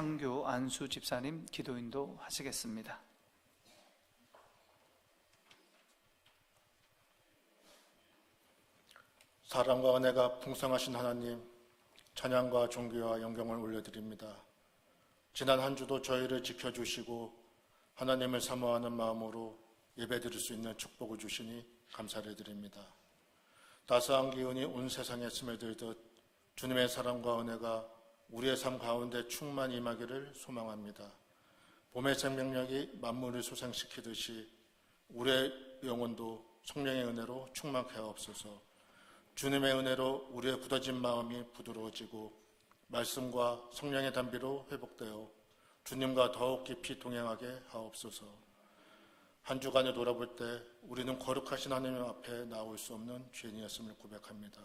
상교 안수 집사님 기도인도 하시겠습니다. 사랑과 은혜가 풍성하신 하나님, 찬양과 존귀와 영광을 올려드립니다. 지난 한 주도 저희를 지켜주시고 하나님을 사모하는 마음으로 예배드릴 수 있는 축복을 주시니 감사를 드립니다. 따스한 기운이 온 세상에 스며들듯 주님의 사랑과 은혜가 우리의 삶 가운데 충만히 임하기를 소망합니다. 봄의 생명력이 만물을 소생시키듯이 우리의 영혼도 성령의 은혜로 충만케 하옵소서. 주님의 은혜로 우리의 굳어진 마음이 부드러워지고 말씀과 성령의 단비로 회복되어 주님과 더욱 깊이 동행하게 하옵소서. 한 주간을 돌아볼 때 우리는 거룩하신 하나님 앞에 나올 수 없는 죄인이었음을 고백합니다.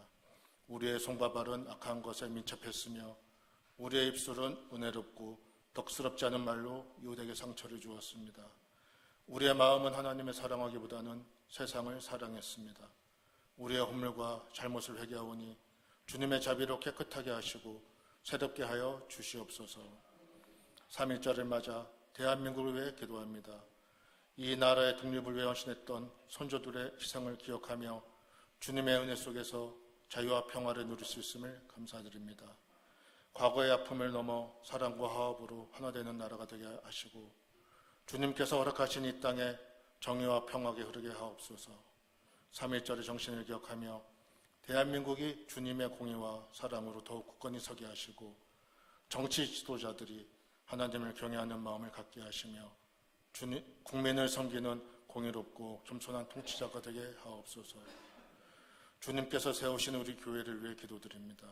우리의 손과 발은 악한 것에 민첩했으며 우리의 입술은 은혜롭고 덕스럽지 않은 말로 유대에게 상처를 주었습니다. 우리의 마음은 하나님을 사랑하기보다는 세상을 사랑했습니다. 우리의 허물과 잘못을 회개하오니 주님의 자비로 깨끗하게 하시고 새롭게 하여 주시옵소서. 3.1절을 맞아 대한민국을 위해 기도합니다. 이 나라의 독립을 위해 헌신했던 선조들의 희생을 기억하며 주님의 은혜 속에서 자유와 평화를 누릴 수 있음을 감사드립니다. 과거의 아픔을 넘어 사랑과 화합으로 하나 되는 나라가 되게 하시고 주님께서 허락하신 이 땅에 정의와 평화가 흐르게 하옵소서. 3.1절의 정신을 기억하며 대한민국이 주님의 공의와 사랑으로 더욱 굳건히 서게 하시고 정치 지도자들이 하나님을 경외하는 마음을 갖게 하시며 국민을 섬기는 공의롭고 겸손한 통치자가 되게 하옵소서. 주님께서 세우신 우리 교회를 위해 기도드립니다.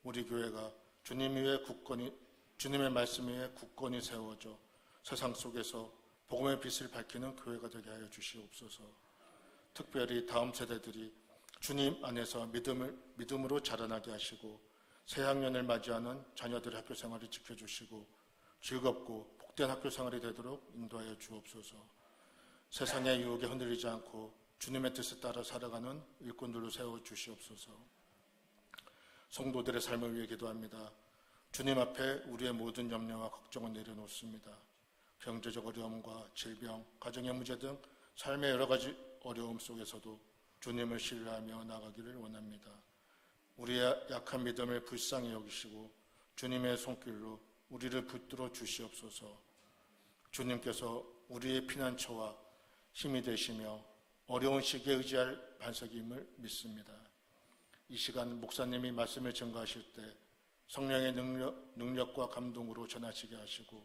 우리 교회가 주님의 말씀 위에 굳건히 세워져 세상 속에서 복음의 빛을 밝히는 교회가 되게 하여 주시옵소서. 특별히 다음 세대들이 주님 안에서 믿음으로 자라나게 하시고 새학년을 맞이하는 자녀들의 학교 생활을 지켜주시고 즐겁고 복된 학교 생활이 되도록 인도하여 주옵소서. 세상의 유혹에 흔들리지 않고 주님의 뜻에 따라 살아가는 일꾼들로 세워주시옵소서. 성도들의 삶을 위해 기도합니다. 주님 앞에 우리의 모든 염려와 걱정을 내려놓습니다. 경제적 어려움과 질병, 가정의 문제 등 삶의 여러 가지 어려움 속에서도 주님을 신뢰하며 나가기를 원합니다. 우리의 약한 믿음을 불쌍히 여기시고 주님의 손길로 우리를 붙들어 주시옵소서. 주님께서 우리의 피난처와 힘이 되시며 어려운 시기에 의지할 반석임을 믿습니다. 이 시간 목사님이 말씀을 증거하실 때 성령의 능력과 감동으로 전하시게 하시고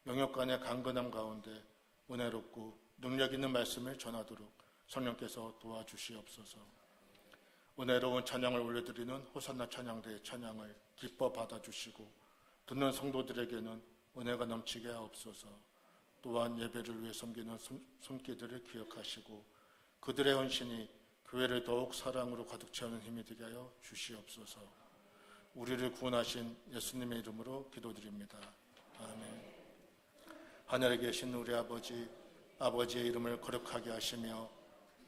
영역간의 강건함 가운데 은혜롭고 능력 있는 말씀을 전하도록 성령께서 도와주시옵소서. 은혜로운 찬양을 올려드리는 호산나 찬양대의 찬양을 기뻐 받아주시고 듣는 성도들에게는 은혜가 넘치게 하옵소서. 또한 예배를 위해 섬기는 손길들을 기억하시고 그들의 헌신이 교회를 더욱 사랑으로 가득 채우는 힘이 되게 하여 주시옵소서. 우리를 구원하신 예수님의 이름으로 기도드립니다. 아멘. 하늘에 계신 우리 아버지, 아버지의 이름을 거룩하게 하시며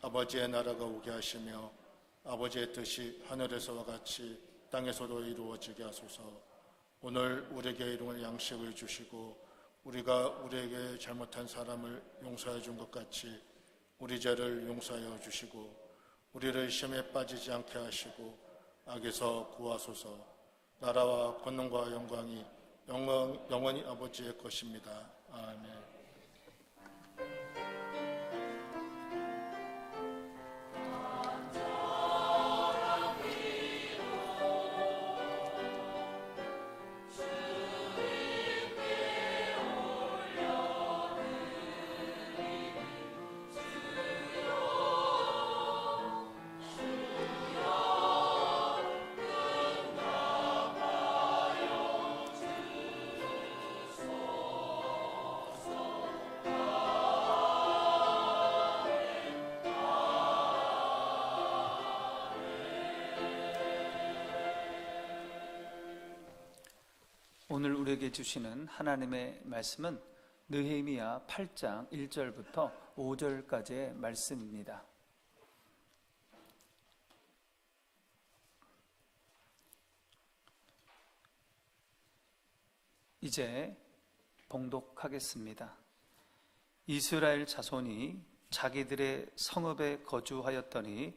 아버지의 나라가 오게 하시며 아버지의 뜻이 하늘에서와 같이 땅에서도 이루어지게 하소서. 오늘 우리에게 일용할 양식을 주시고 우리가 우리에게 잘못한 사람을 용서해 준 것 같이 우리 죄를 용서하여 주시고 우리를 시험에 빠지지 않게 하시고 악에서 구하소서. 나라와 권능과 영광이 영원히 아버지의 것입니다. 아멘. 오늘 우리에게 주시는 하나님의 말씀은 느헤미야 8장 1절부터 5절까지의 말씀입니다. 이제 봉독하겠습니다. 이스라엘 자손이 자기들의 성읍에 거주하였더니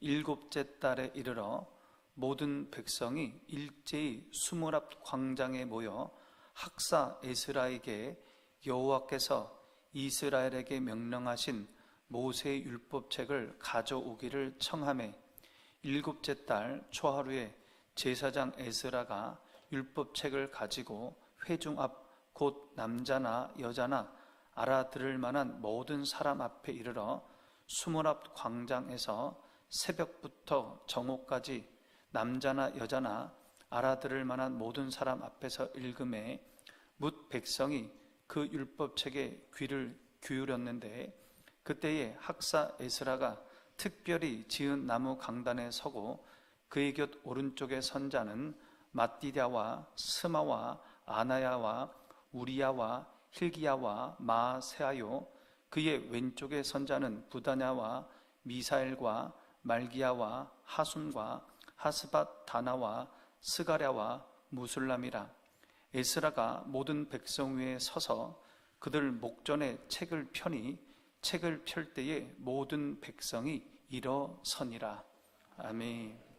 7째 달에 이르러 모든 백성이 일제히 수물 앞 광장에 모여 학사 에스라에게 여호와께서 이스라엘에게 명령하신 모세의 율법책을 가져오기를 청하매 7째 달 초하루에 제사장 에스라가 율법책을 가지고 회중 앞 곧 남자나 여자나 알아들을 만한 모든 사람 앞에 이르러 수물 앞 광장에서 새벽부터 정오까지 남자나 여자나 알아들을 만한 모든 사람 앞에서 읽음에 뭇 백성이 그 율법책에 귀를 기울였는데 그때에 학사 에스라가 특별히 지은 나무 강단에 서고 그의 곁 오른쪽에 선 자는 mat디다와 스마와 아나야와 우리야와 힐기야와 마세아요, 그의 왼쪽에 선 자는 부다냐와 미사엘과 말기야와 하순과 하스밧 다나와 스가랴와 무술람이라. 에스라가 모든 백성 위에 서서 그들 목전에 책을 펴니 책을 펼 때에 모든 백성이 일어서니라. 아멘.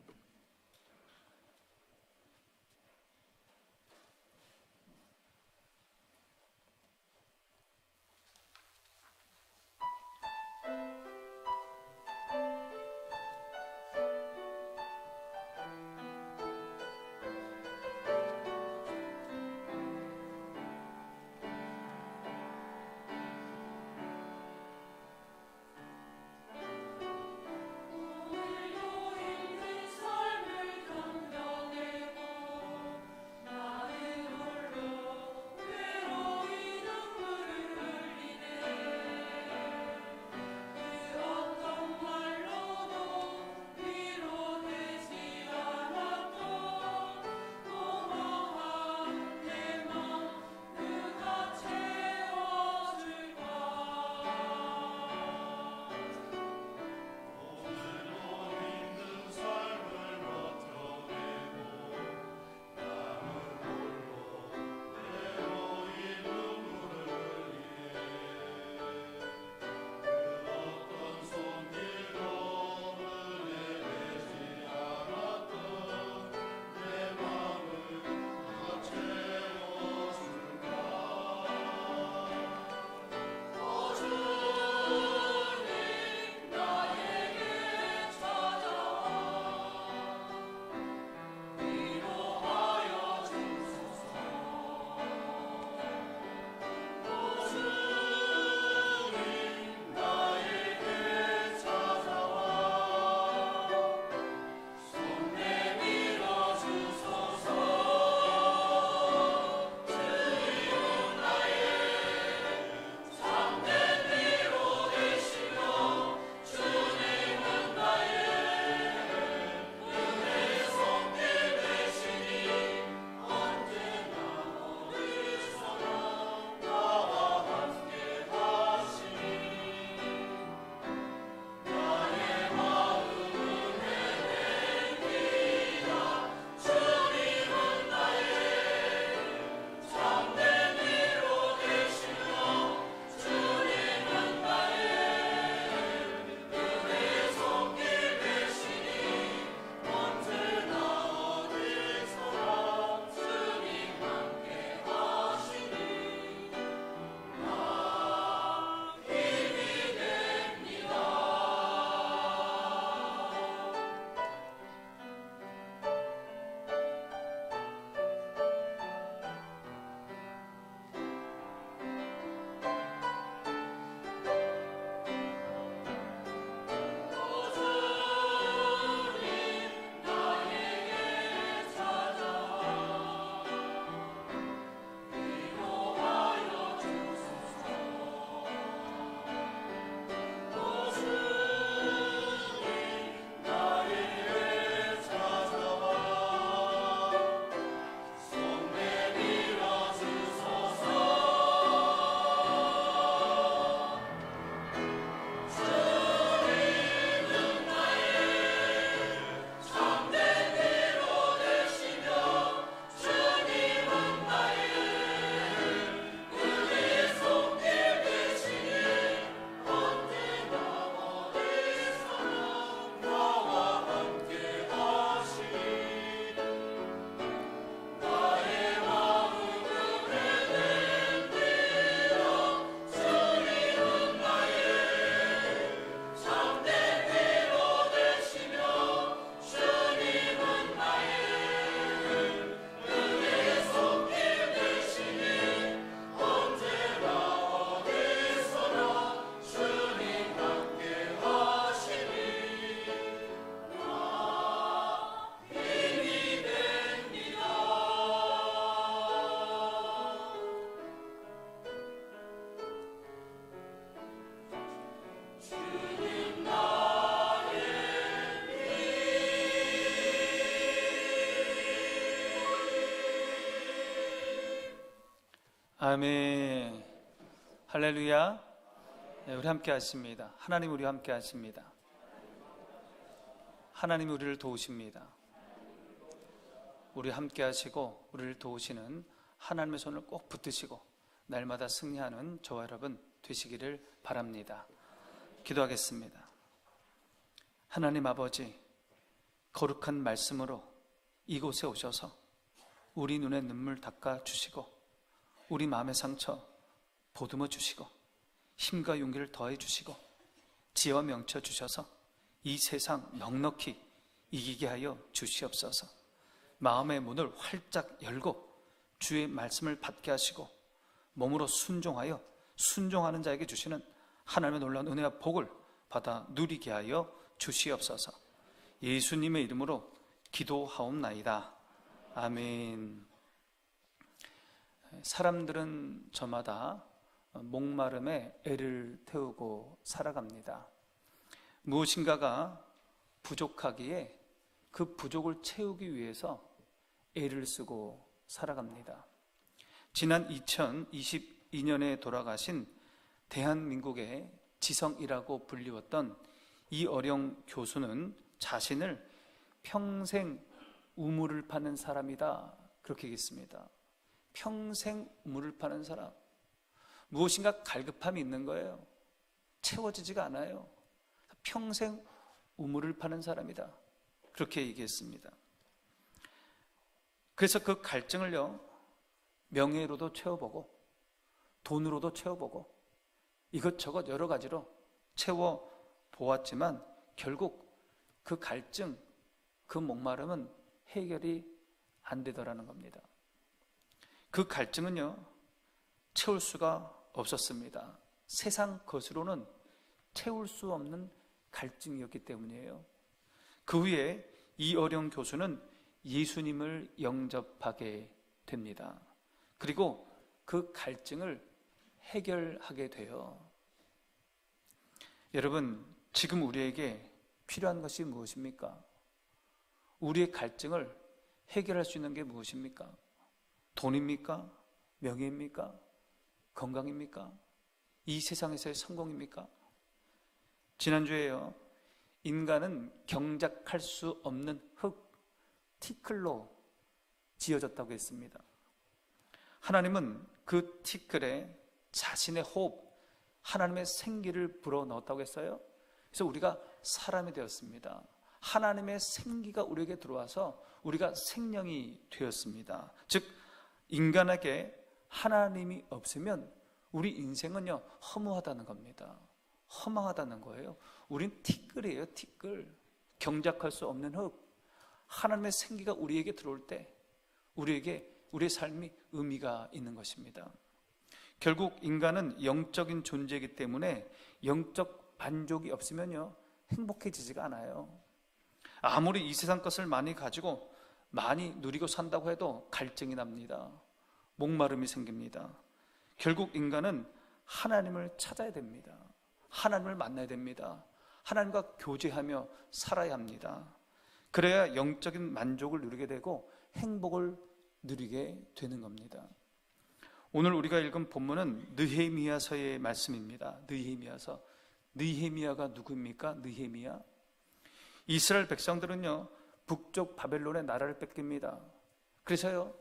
아멘. 할렐루야. 네, 우리 함께 하십니다. 하나님 우리와 함께 하십니다. 하나님이 우리를 도우십니다. 우리 함께 하시고 우리를 도우시는 하나님의 손을 꼭 붙드시고 날마다 승리하는 저와 여러분 되시기를 바랍니다. 기도하겠습니다. 하나님 아버지, 거룩한 말씀으로 이곳에 오셔서 우리 눈에 눈물 닦아 주시고 우리 마음의 상처 보듬어 주시고 힘과 용기를 더해 주시고 지혜와 명철 주셔서 이 세상 넉넉히 이기게 하여 주시옵소서. 마음의 문을 활짝 열고 주의 말씀을 받게 하시고 몸으로 순종하여 순종하는 자에게 주시는 하나님의 놀라운 은혜와 복을 받아 누리게 하여 주시옵소서. 예수님의 이름으로 기도하옵나이다. 아멘. 사람들은 저마다 목마름에 애를 태우고 살아갑니다. 무엇인가가 부족하기에 그 부족을 채우기 위해서 애를 쓰고 살아갑니다. 지난 2022년에 돌아가신 대한민국의 지성이라고 불리웠던 이어령 교수는 자신을 평생 우물을 파는 사람이다 그렇게 얘기했습니다. 평생 우물을 파는 사람. 무엇인가 갈급함이 있는 거예요. 채워지지가 않아요. 평생 우물을 파는 사람이다 그렇게 얘기했습니다. 그래서 그 갈증을요, 명예로도 채워보고 돈으로도 채워보고 이것저것 여러 가지로 채워보았지만 결국 그 갈증, 그 목마름은 해결이 안 되더라는 겁니다. 그 갈증은요, 채울 수가 없었습니다. 세상 것으로는 채울 수 없는 갈증이었기 때문이에요. 그 후에 이어령 교수는 예수님을 영접하게 됩니다. 그리고 그 갈증을 해결하게 돼요. 여러분, 지금 우리에게 필요한 것이 무엇입니까? 우리의 갈증을 해결할 수 있는 게 무엇입니까? 돈입니까? 명예입니까? 건강입니까? 이 세상에서의 성공입니까? 지난주에요, 인간은 경작할 수 없는 흙, 티끌로 지어졌다고 했습니다. 하나님은 그 티끌에 자신의 호흡, 하나님의 생기를 불어넣었다고 했어요. 그래서 우리가 사람이 되었습니다. 하나님의 생기가 우리에게 들어와서 우리가 생명이 되었습니다. 즉 인간에게 하나님이 없으면 우리 인생은요 허무하다는 겁니다. 허망하다는 거예요. 우린 티끌이에요. 티끌. 경작할 수 없는 흙. 하나님의 생기가 우리에게 들어올 때 우리에게 우리의 삶이 의미가 있는 것입니다. 결국 인간은 영적인 존재이기 때문에 영적 만족이 없으면요 행복해지지가 않아요. 아무리 이 세상 것을 많이 가지고 많이 누리고 산다고 해도 갈증이 납니다. 목마름이 생깁니다. 결국 인간은 하나님을 찾아야 됩니다. 하나님을 만나야 됩니다. 하나님과 교제하며 살아야 합니다. 그래야 영적인 만족을 누리게 되고 행복을 누리게 되는 겁니다. 오늘 우리가 읽은 본문은 느헤미야서의 말씀입니다. 느헤미야서. 느헤미야가 누구입니까? 느헤미야. 이스라엘 백성들은요 북쪽 바벨론의 나라를 뺏깁니다. 그래서요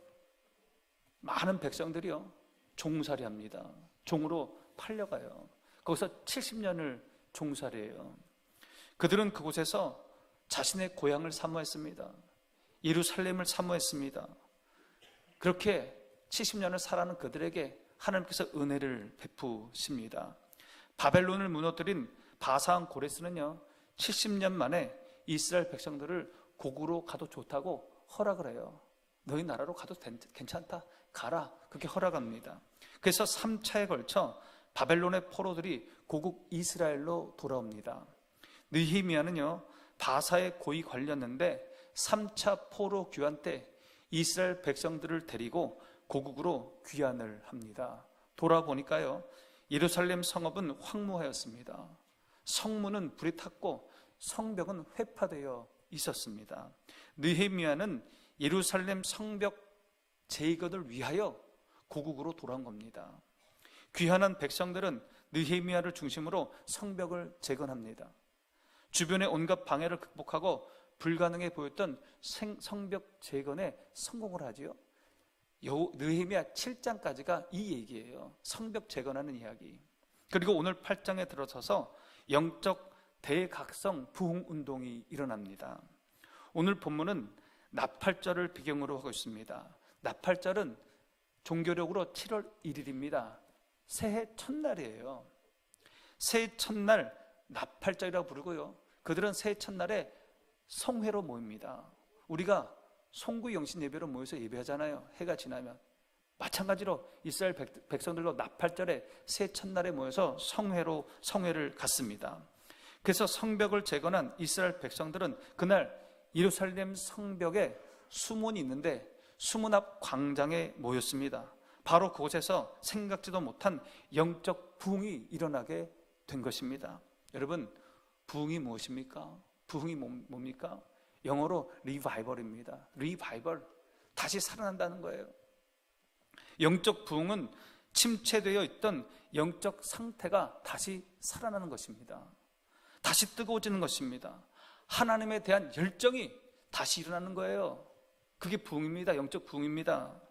많은 백성들이요 종살이합니다. 종으로 팔려가요. 거기서 70년을 종살이해요. 그들은 그곳에서 자신의 고향을 사모했습니다. 예루살렘을 사모했습니다. 그렇게 70년을 살아가는 그들에게 하나님께서 은혜를 베푸십니다. 바벨론을 무너뜨린 바사한 고레스는요 70년 만에 이스라엘 백성들을 고국으로 가도 좋다고 허락을 해요. 너희 나라로 가도 괜찮다, 가라, 그렇게 허락합니다. 그래서 3차에 걸쳐 바벨론의 포로들이 고국 이스라엘로 돌아옵니다. 느헤미야는요 바사에 고이 걸렸는데 3차 포로 귀환 때 이스라엘 백성들을 데리고 고국으로 귀환을 합니다. 돌아보니까요 예루살렘 성읍은 황무하였습니다. 성문은 불이 탔고 성벽은 회파되어 있었습니다. 느헤미야는 예루살렘 성벽 재건을 위하여 고국으로 돌아온 겁니다. 귀환한 백성들은 느헤미야를 중심으로 성벽을 재건합니다. 주변의 온갖 방해를 극복하고 불가능해 보였던 성벽 재건에 성공을 하지요. 느헤미야 7장까지가 이 얘기예요. 성벽 재건하는 이야기. 그리고 오늘 8장에 들어서서 영적 대각성 부흥 운동이 일어납니다. 오늘 본문은 나팔절을 배경으로 하고 있습니다. 나팔절은 종교력으로 7월 1일입니다. 새해 첫날이에요. 새해 첫날 나팔절이라고 부르고요. 그들은 새해 첫날에 성회로 모입니다. 우리가 송구 영신 예배로 모여서 예배하잖아요. 해가 지나면. 마찬가지로 이스라엘 백성들도 나팔절에 새해 첫날에 모여서 성회를 갖습니다. 그래서 성벽을 재건한 이스라엘 백성들은 그날 예루살렘 성벽에 수문이 있는데 수문 앞 광장에 모였습니다. 바로 그곳에서 생각지도 못한 영적 부흥이 일어나게 된 것입니다. 여러분, 부흥이 무엇입니까? 부흥이 뭡니까? 영어로 리바이벌입니다. 리바이벌, 다시 살아난다는 거예요. 영적 부흥은 침체되어 있던 영적 상태가 다시 살아나는 것입니다. 다시 뜨거워지는 것입니다. 하나님에 대한 열정이 다시 일어나는 거예요. 그게 부흥입니다. 영적 부흥입니다.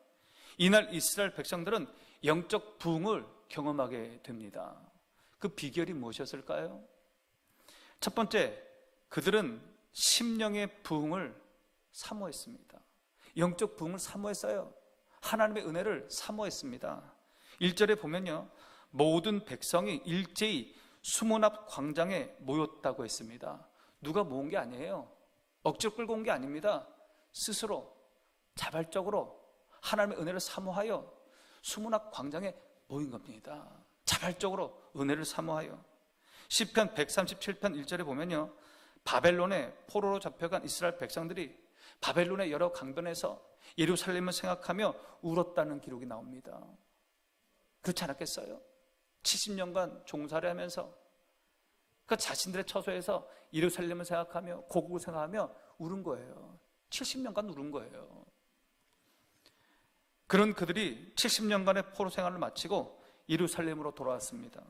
이날 이스라엘 백성들은 영적 부흥을 경험하게 됩니다. 그 비결이 무엇이었을까요? 첫 번째, 그들은 심령의 부흥을 사모했습니다. 영적 부흥을 사모했어요. 하나님의 은혜를 사모했습니다. 1절에 보면요, 모든 백성이 일제히 수문 앞 광장에 모였다고 했습니다. 누가 모은 게 아니에요. 억지로 끌고 온 게 아닙니다. 스스로 자발적으로 하나님의 은혜를 사모하여 수문 앞 광장에 모인 겁니다. 자발적으로 은혜를 사모하여. 시편 137편 1절에 보면요, 바벨론의 포로로 잡혀간 이스라엘 백성들이 바벨론의 여러 강변에서 예루살렘을 생각하며 울었다는 기록이 나옵니다. 그렇지 않았겠어요? 70년간 종살이 하면서 그 자신들의 처소에서 예루살렘을 생각하며 고국을 생각하며 울은 거예요. 70년간 울은 거예요. 그런 그들이 70년간의 포로 생활을 마치고 예루살렘으로 돌아왔습니다.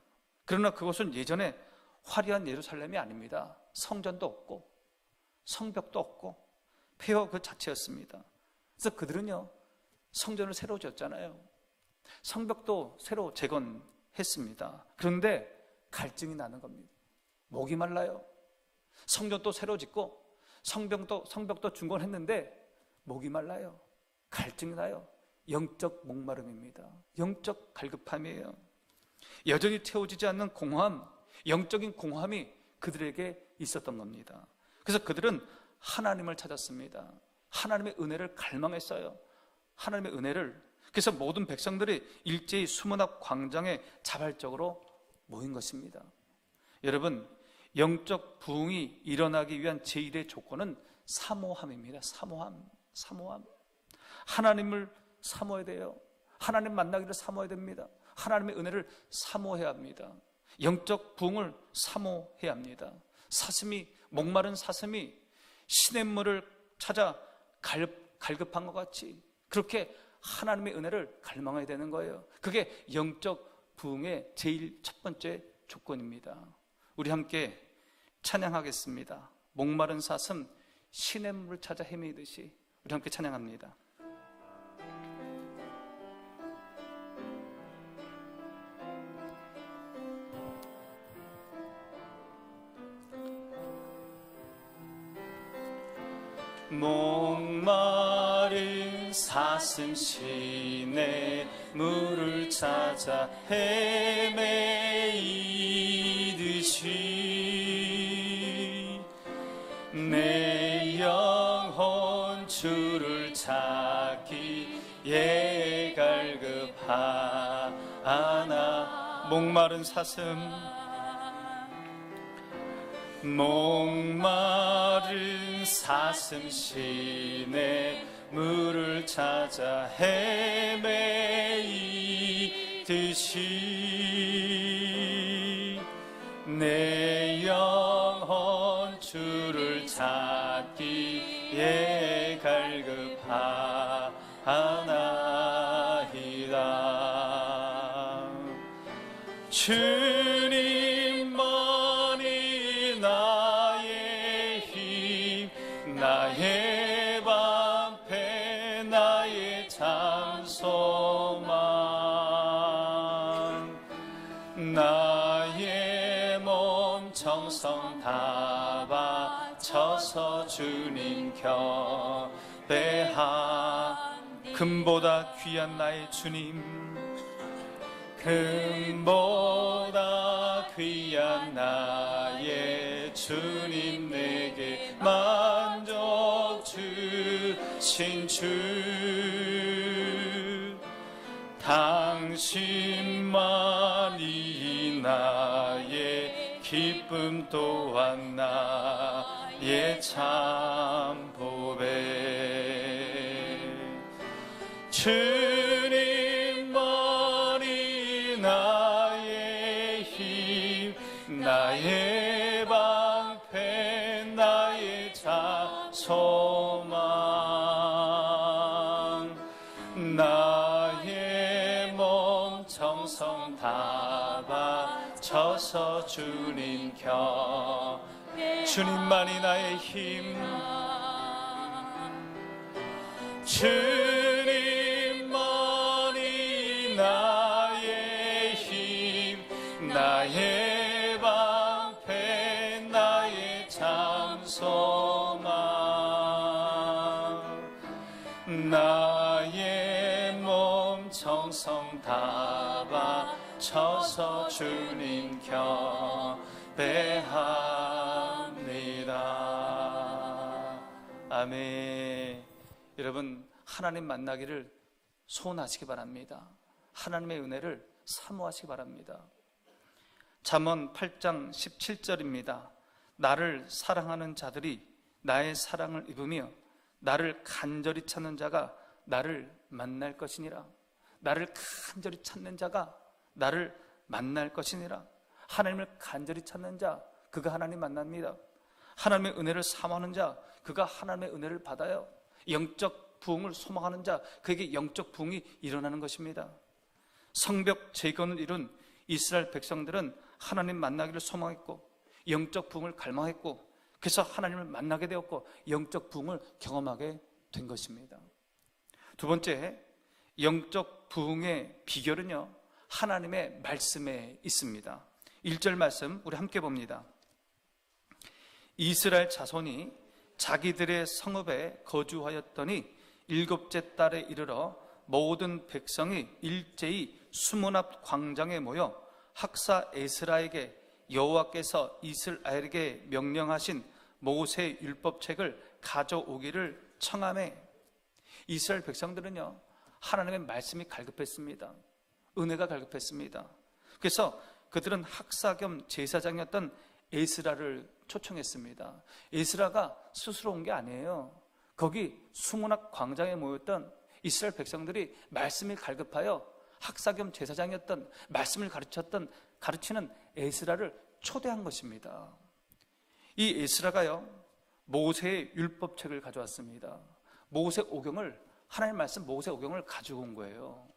그러나 그것은 예전에 화려한 예루살렘이 아닙니다. 성전도 없고 성벽도 없고 폐허 그 자체였습니다. 그래서 그들은요, 성전을 새로 지었잖아요. 성벽도 새로 재건했습니다. 그런데 갈증이 나는 겁니다. 목이 말라요. 성전도 새로 짓고 성벽도 중건했는데 목이 말라요. 갈증이 나요. 영적 목마름입니다. 영적 갈급함이에요. 여전히 채워지지 않는 공허함, 영적인 공허함이 그들에게 있었던 겁니다. 그래서 그들은 하나님을 찾았습니다. 하나님의 은혜를 갈망했어요. 하나님의 은혜를. 그래서 모든 백성들이 일제히 수문 앞 광장에 자발적으로 모인 것입니다. 여러분, 영적 부흥이 일어나기 위한 제1의 조건은 사모함입니다. 사모함. 하나님을 사모해야 돼요. 하나님 만나기를 사모해야 됩니다. 하나님의 은혜를 사모해야 합니다. 영적 부흥을 사모해야 합니다. 목마른 사슴이 시냇물을 찾아 갈급한 것 같이 그렇게 하나님의 은혜를 갈망해야 되는 거예요. 그게 영적 부흥의 제일 첫 번째 조건입니다. 우리 함께 찬양하겠습니다. 목마른 사슴 시냇물을 찾아 헤매듯이 우리 함께 찬양합니다. 목마른 사슴 시냇물을 찾아 헤매이듯이 내 영혼 주를 찾기에 갈급하나. 목마른 사슴 시냇물을 찾아 헤매이듯이 내 영혼 주를 찾기에 갈급하나이다. 주님만이 나의 힘, 나의 방패, 나의 장소망. 나의 몸 정성 다 바쳐서 주님 곁에 금보다 귀한 나의 주님, 금보다 귀한 나의 주님, 내게 만족 주신 주, 당신만이 나의 기쁨 또한 나의 참 보배. 주님만이 나의 힘, 나의 방패, 나의 자소망. 나의 몸 정성 다 바쳐서 주님 곁에, 주님만이 나의 힘, 주님만이 나의 힘, 나의 방패, 나의 장소망. 나의 몸 정성 다 바쳐서 주님 곁에 합니다. 아멘. 여러분, 하나님 만나기를 소원하시기 바랍니다. 하나님의 은혜를 사모하시기 바랍니다. 잠언 8장 17절입니다. 나를 사랑하는 자들이 나의 사랑을 입으며 나를 간절히 찾는 자가 나를 만날 것이니라. 나를 간절히 찾는 자가 나를 만날 것이니라. 하나님을 간절히 찾는 자, 그가 하나님 만납니다. 하나님의 은혜를 사모하는 자, 그가 하나님의 은혜를 받아요. 영적 부흥을 소망하는 자, 그에게 영적 부흥이 일어나는 것입니다. 성벽 재건을 이룬 이스라엘 백성들은 하나님 만나기를 소망했고 영적 부흥을 갈망했고, 그래서 하나님을 만나게 되었고 영적 부흥을 경험하게 된 것입니다. 두 번째, 영적 부흥의 비결은요, 하나님의 말씀에 있습니다. 1절 말씀 우리 함께 봅니다. 이스라엘 자손이 자기들의 성읍에 거주하였더니 7째 달에 이르러 모든 백성이 일제히 수문 앞 광장에 모여 학사 에스라에게 여호와께서 이스라엘에게 명령하신 모세 율법책을 가져오기를 청하매, 이스라엘 백성들은요, 하나님의 말씀이 갈급했습니다. 은혜가 갈급했습니다. 그래서 그들은 학사 겸 제사장이었던 에스라를 초청했습니다. 에스라가 스스로 온 게 아니에요. 거기 수문 앞 광장에 모였던 이스라엘 백성들이 말씀이 갈급하여 학사 겸 제사장이었던, 말씀을 가르치는 에스라를 초대한 것입니다. 이 에스라가요, 모세의 율법책을 가져왔습니다. 모세 오경을, 하나님의 말씀 모세 오경을 가지고 온 거예요.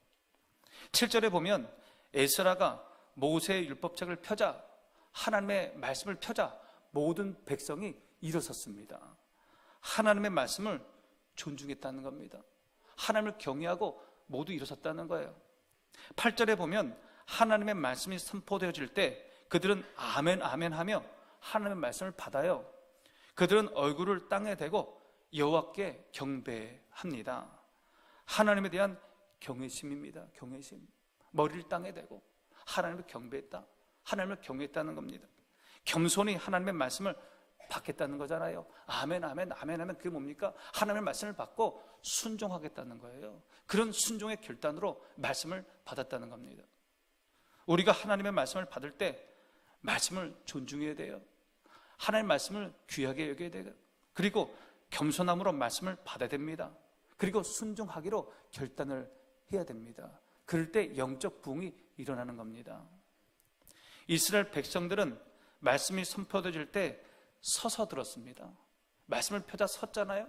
7절에 보면 에스라가 모세의 율법책을 펴자, 하나님의 말씀을 펴자 모든 백성이 일어섰습니다. 하나님의 말씀을 존중했다는 겁니다. 하나님을 경외하고 모두 일어섰다는 거예요. 8절에 보면 하나님의 말씀이 선포되어질 때 그들은 아멘 아멘 하며 하나님의 말씀을 받아요. 그들은 얼굴을 땅에 대고 여호와께 경배합니다. 하나님에 대한 경외심입니다. 경외심. 머리를 땅에 대고 하나님을 경배했다. 하나님을 경외했다는 겁니다. 겸손히 하나님의 말씀을 받겠다는 거잖아요. 아멘 아멘 아멘 하면 그게 뭡니까? 하나님의 말씀을 받고 순종하겠다는 거예요. 그런 순종의 결단으로 말씀을 받았다는 겁니다. 우리가 하나님의 말씀을 받을 때 말씀을 존중해야 돼요. 하나님의 말씀을 귀하게 여겨야 돼요. 그리고 겸손함으로 말씀을 받아야 됩니다. 그리고 순종하기로 결단을 해야 됩니다. 그럴 때 영적 부흥이 일어나는 겁니다. 이스라엘 백성들은 말씀이 선포되어질 때 서서 들었습니다. 말씀을 펴자 섰잖아요.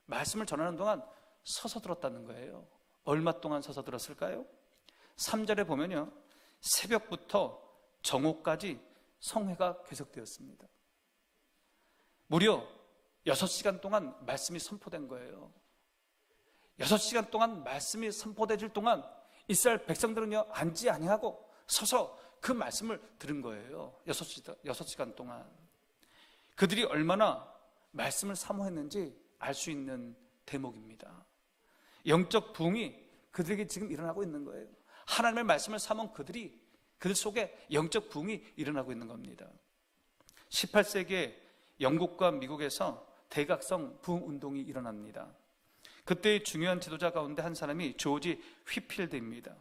말씀을 전하는 동안 서서 들었다는 거예요. 얼마 동안 서서 들었을까요? 3절에 보면요, 새벽부터 정오까지 성회가 계속되었습니다. 무려 6시간 동안 말씀이 선포된 거예요. 6시간 동안 말씀이 선포되질 동안 이스라엘 백성들은요, 앉지 아니하고 서서 그 말씀을 들은 거예요. 6시간 동안. 그들이 얼마나 말씀을 사모했는지 알 수 있는 대목입니다. 영적 부흥이 그들에게 지금 일어나고 있는 거예요. 하나님의 말씀을 사모한 그들 속에 영적 부흥이 일어나고 있는 겁니다. 18세기에 영국과 미국에서 대각성 부흥 운동이 일어납니다. 그때의 중요한 지도자 가운데 한 사람이 조지 휘필드입니다.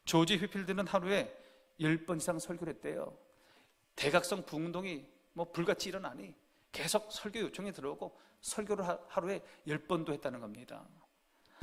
조지 휘필드는 하루에 10번 이상 설교를 했대요. 대각성 부흥 운동이 불같이 일어나니 계속 설교 요청이 들어오고 설교를 하루에 10번도 했다는 겁니다.